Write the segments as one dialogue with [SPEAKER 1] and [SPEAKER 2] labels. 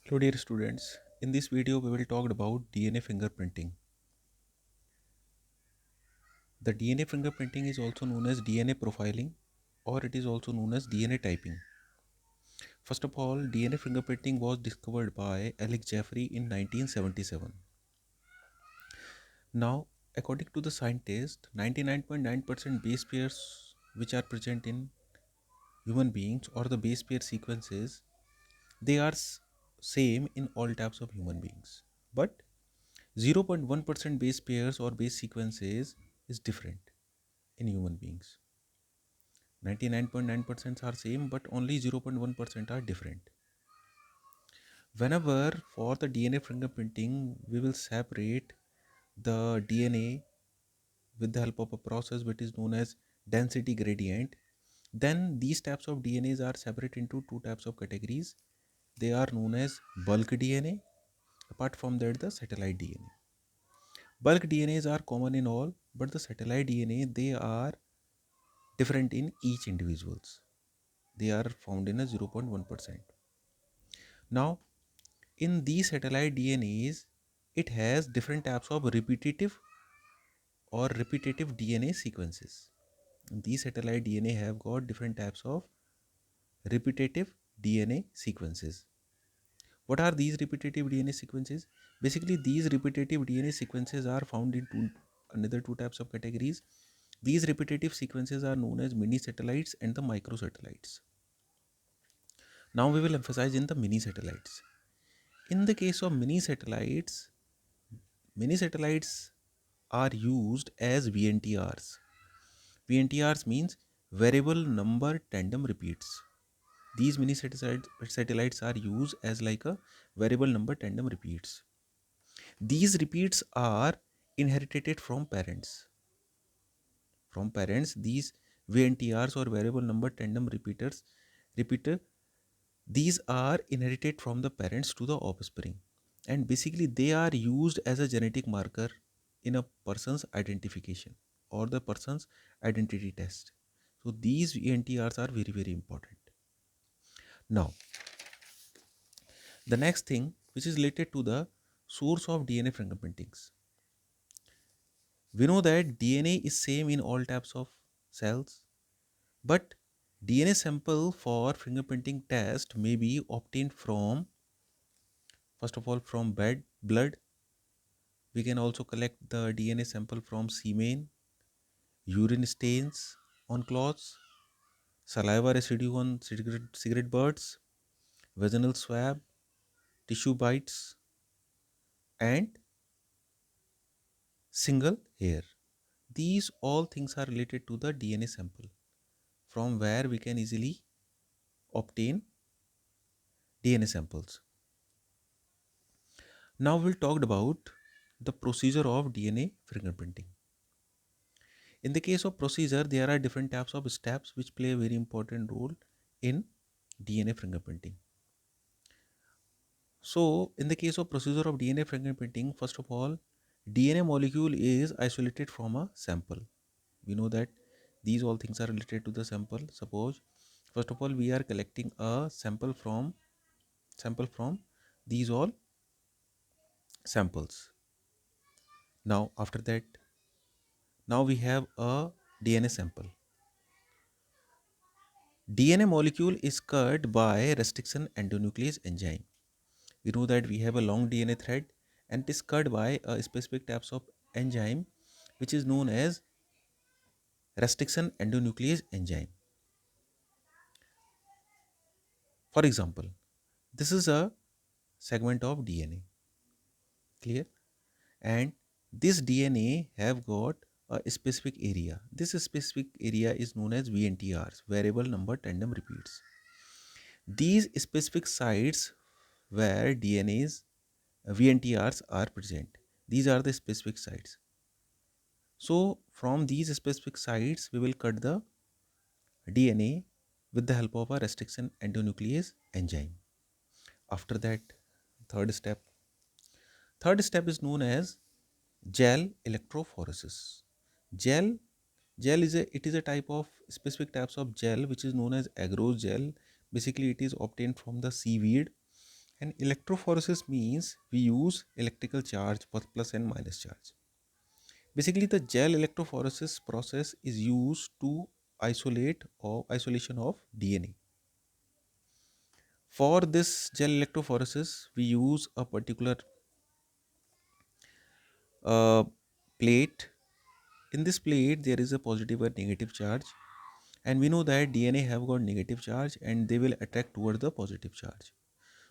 [SPEAKER 1] Hello dear students, in this video we will talk about DNA fingerprinting. The DNA fingerprinting is also known as DNA profiling or it is also known as DNA typing. First of all, DNA fingerprinting was discovered by Alex Jeffrey in 1977. Now, according to the scientist, 99.9% base pairs which are present in human beings or the base pair sequences, they are same in all types of human beings. But 0.1% base pairs or base sequences is different in human beings. 99.9% are same but only 0.1% are different. Whenever for the DNA fingerprinting we will separate the DNA with the help of a process which is known as density gradient, then these types of DNAs are separated into two types of categories. They are known as bulk DNA. Apart from that, the satellite DNA. Bulk DNAs are common in all, but the satellite DNA they are different in each individuals. They are found in a 0.1%. Now, in these satellite DNAs, it has different types of repetitive DNA sequences. These satellite DNA have got different types of repetitive DNA sequences. What are these repetitive DNA sequences? Basically, these repetitive DNA sequences are found in another two types of categories. These repetitive sequences are known as mini satellites and the microsatellites. Now we will emphasize in the mini satellites. In the case of mini satellites are used as VNTRs. VNTRs means variable number tandem repeats. These satellites are used as like a variable number tandem repeats. These repeats are inherited from parents. From parents, these VNTRs or variable number tandem repeater, these are inherited from the parents to the offspring. And basically, they are used as a genetic marker in a person's identification or the person's identity test. So these VNTRs are very, very important. Now, the next thing which is related to the source of DNA fingerprintings. We know that DNA is same in all types of cells, but DNA sample for fingerprinting test may be obtained from, first of all, from blood. We can also collect the DNA sample from semen, urine stains on cloths, saliva residue on cigarette butts, vaginal swab, tissue bites, and single hair. These all things are related to the DNA sample from where we can easily obtain DNA samples. Now we'll talk about the procedure of DNA fingerprinting. In the case of procedure, there are different types of steps which play a very important role in DNA fingerprinting. So, in the case of procedure of DNA fingerprinting, first of all, DNA molecule is isolated from a sample. We know that these all things are related to the sample. Suppose, first of all, we are collecting a sample from these all samples. Now, after that, now we have a DNA sample. DNA molecule is cut by restriction endonuclease enzyme. We know that we have a long DNA thread and it is cut by a specific types of enzyme which is known as restriction endonuclease enzyme. For example, this is a segment of DNA, clear? And this DNA have got a specific area. This specific area is known as VNTRs, variable number tandem repeats. These specific sites where DNA's VNTRs are present. These are the specific sites. So from these specific sites, we will cut the DNA with the help of a restriction endonuclease enzyme. After that, third step. Third step is known as gel electrophoresis. Gel gel is a type of specific types of gel which is known as agarose gel. Basically, it is obtained from the seaweed And electrophoresis means we use electrical charge, both plus and minus charge. Basically, the gel electrophoresis process is used to isolation of DNA. For this gel electrophoresis, we use a particular uh, plate. In this plate, there is a positive or negative charge, and we know that DNA have got negative charge and they will attract towards the positive charge.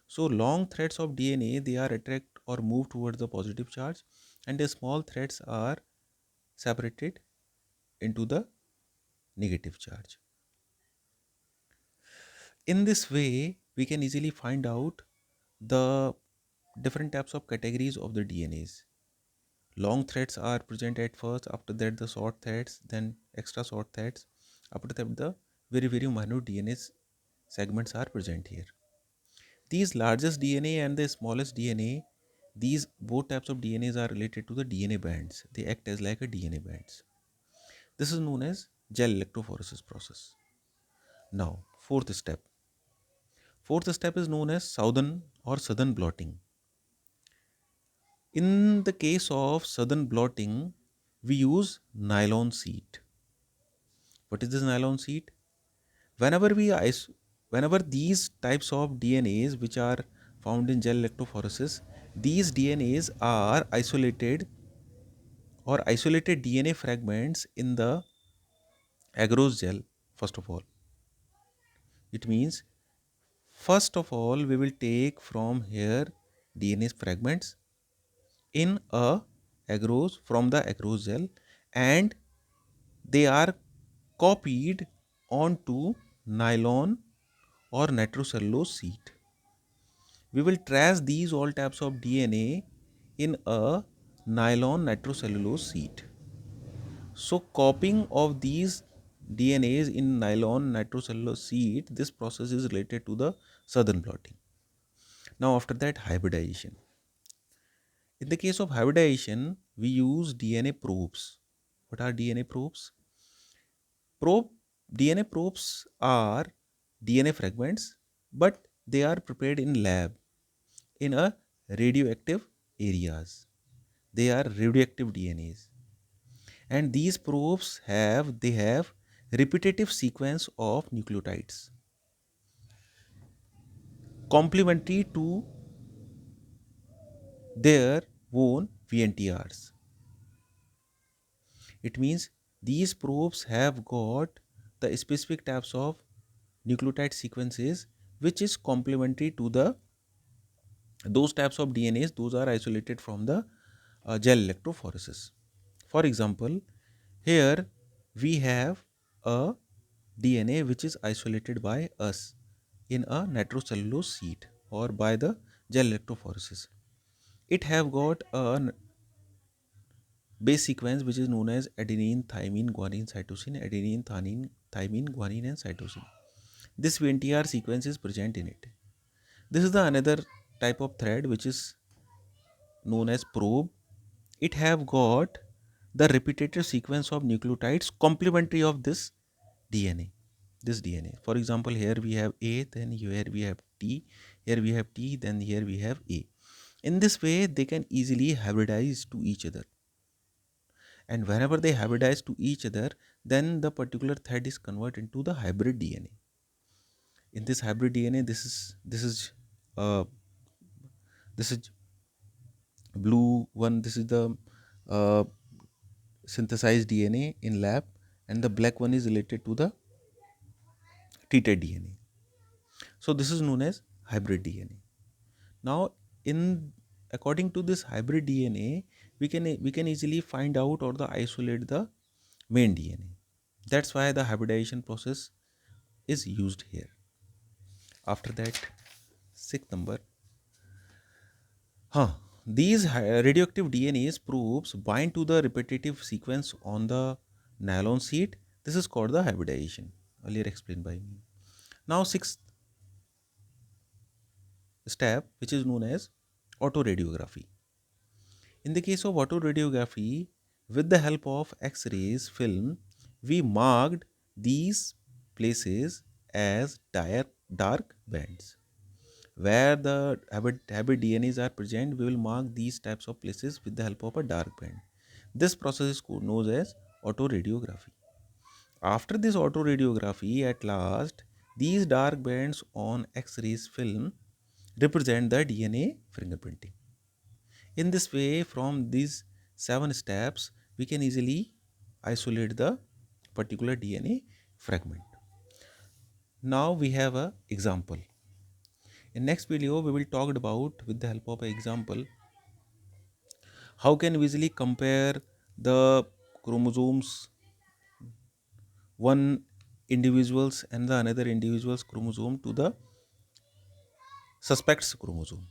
[SPEAKER 1] So long threads of DNA, they are attract or move towards the positive charge, and the small threads are separated into the negative charge. In this way, we can easily find out the different types of categories of the DNAs. Long threads are present at first, after that the short threads, then extra short threads, after that the very minute DNA segments are present here. These largest DNA and the smallest DNA, these both types of DNAs are related to the DNA bands. They act as like a DNA bands. This is known as gel electrophoresis process. Now, fourth step. Fourth step is known as southern blotting. In the case of southern blotting, we use nylon sheet. What is this nylon sheet? Whenever we whenever these types of DNAs which are found in gel electrophoresis, these DNAs are isolated DNA fragments in the agarose gel. First of all, it means first of all we will take from here DNA fragments in a agarose from the agarose gel, and they are copied onto nylon or nitrocellulose sheet. We will trace these all types of DNA in a nylon nitrocellulose sheet. So copying of these DNAs in nylon nitrocellulose sheet, this process is related to the southern blotting. Now after that, hybridization. In the case of hybridization, we use DNA probes. What are DNA probes? Probe DNA probes are DNA fragments, but they are prepared in lab in a radioactive areas. They are radioactive DNAs, and these probes have repetitive sequence of nucleotides complementary to their own VNTRs. It means these probes have got the specific types of nucleotide sequences which is complementary to the those types of DNAs those are isolated from the gel electrophoresis. For example, here we have a DNA which is isolated by us in a nitrocellulose sheet or by the gel electrophoresis. It have got a base sequence which is known as adenine, thymine, guanine, cytosine, adenine, thymine, guanine and cytosine. This VNTR sequence is present in it. This is the another type of thread which is known as probe. It have got the repetitive sequence of nucleotides complementary of this DNA. This DNA. For example, here we have A, then here we have T, here we have T, then here we have A. In this way, they can easily hybridize to each other. And whenever they hybridize to each other, then the particular thread is converted into the hybrid DNA. In this hybrid DNA, uh, this is blue one. This is the uh, synthesized DNA in lab, and the black one is related to the treated DNA. So this is known as hybrid DNA. Now, in according to this hybrid DNA, we can easily find out or the isolate the main DNA. That's why the hybridization process is used here. After that, sixth number, these radioactive DNAs probes bind to the repetitive sequence on the nylon sheet. This is called the hybridization, earlier explained by me. Now, sixth step, which is known as autoradiography. In the case of autoradiography, with the help of X-rays film, we marked these places as dark bands. Where the habit DNAs are present, we will mark these types of places with the help of a dark band. This process is known as autoradiography. After this autoradiography, at last, these dark bands on X-rays film represent the DNA fingerprinting. In this way, from these 7 steps, we can easily isolate the particular DNA fragment. Now we have a example. In next video, we will talk about, with the help of an example, how can we easily compare the chromosomes, one individuals and the another individual's chromosome to the suspect's chromosome.